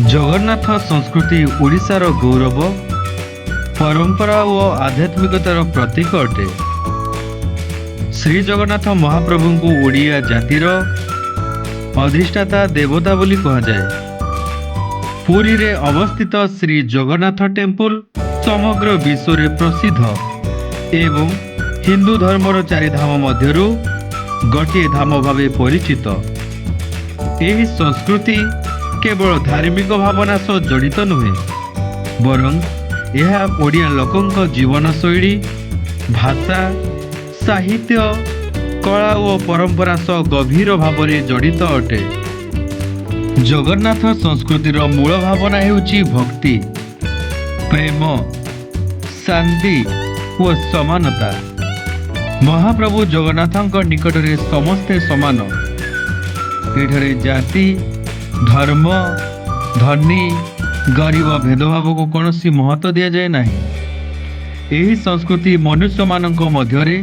जगन्नाथ संस्कृति ओडिशार गौरव परंपरा और आध्यात्मिकतार प्रतीक अटे। श्री जगन्नाथ महाप्रभु को ओडिया जातिर अधिष्ठाता देवता बोली कहा जाए। पुरी रे अवस्थित श्री जगन्नाथ टेम्पल समग्र विश्व रे प्रसिद्ध एवं हिंदू धर्मर चारि धाम मध्यरु गोटे धाम भावे परिचित। यह संस्कृति केवल धार्मिक भावना सह जड़ित नुहे, बरं यह ओडिया लोकंक जीवन शैली, भाषा, साहित्य, कला और परंपरा सह गभीर भाव में जड़ित अटे। जगन्नाथ संस्कृतिर मूल भावना हेउची भक्ति, प्रेम, शांति और समानता। महाप्रभु जगन्नाथଙ୍କ निकटरे समस्ते समान। एठारे जाति, धर्म, धनी, गरीब भेदभाव को कौन सी महत्व दि जाए ना। यही संस्कृति मनुष्य मानक मध्यरे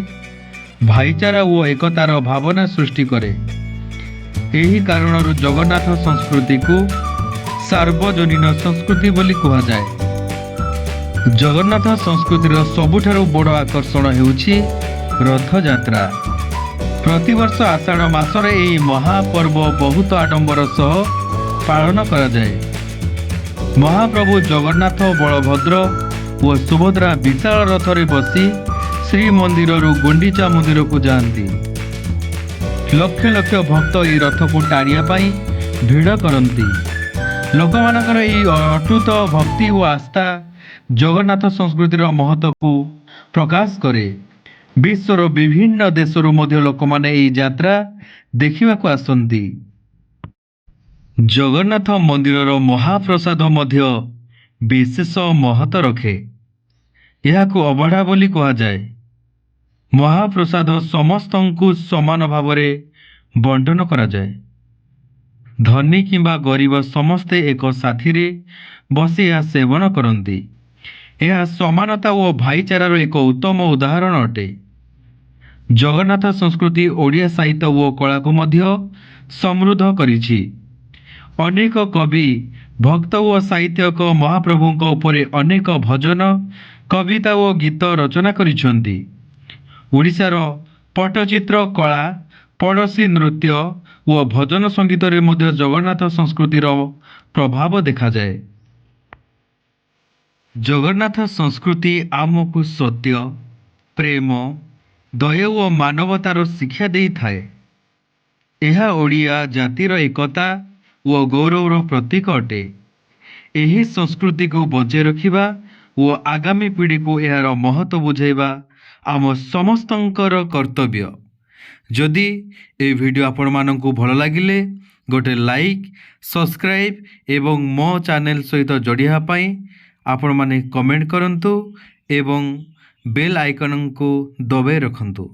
भाईचारा और एकतार भावना सृष्टि करे। यही कारण जगन्नाथ संस्कृति को सार्वजनीन संस्कृति बोली कहा जाए। जगन्नाथ संस्कृतिर सबुठारु बड़ आकर्षण हेउछि रथ यात्रा। प्रतिवर्ष आषाढ़ मासरे यही महापर्व बहुत आडंबर सह पालन करा जाए। महाप्रभु जगन्नाथ, बलभद्र और सुभद्रा विशाल रथरे बसी श्री मंदिर गुंडीचा मंदिर को जाती। लक्ष लक्ष भक्त यह रथ को टाणिया भिड़ करती। लोक मानकर अटूट भक्ति और आस्था जगन्नाथ संस्कृतिर महत्व को प्रकाश करे। विश्वर विभिन्न देशरू मध्य लोक माने यह यात्रा देखा आसती। जगन्नाथ मंदिर महाप्रसाद मध्य विशेष महत्व रखे। यह को अबढ़ा बोली कहा जाए। महाप्रसाद समस्त को समान भाव में बंटन करा जाए। धनी किंबा गरीब समस्ते एक साथी रे बसी यह सेवन करती। यह समानता और भाईचारार एक उत्तम उदाहरण अटे। जगन्नाथ संस्कृति ओडिया साहित्य और कला को मध्य समृद्ध करिछि। अनेक कवि, भक्त और साहित्यक महाप्रभुक उपरे अनेक भजन, कविता और गीत रचना करिसेंती। ओडिशार पट्टचित्र कला, पड़ोसी नृत्य और भजन संगीत रे मध्य जगन्नाथ संस्कृतिर प्रभाव देखा जाए। जगन्नाथ संस्कृति आमको सत्य, प्रेम, दया और मानवतार शिक्षा दे थाए। यह ओडिया जातिर एकता और गौरवर प्रतीक अटे। यही संस्कृति को बचाए रखिबा और आगामी पीढ़ी को यार महत्व बुझाइबा आम समस्तंकर कर्तव्य। जदि ए वीडियो आपण माननकु भल लागिले गोटे लाइक, सब्सक्राइब एवं मो चैनल सहित जोड़िया पाई आपण माने कमेंट करंतु एवं बेल आइकन को दबाई रखंतु।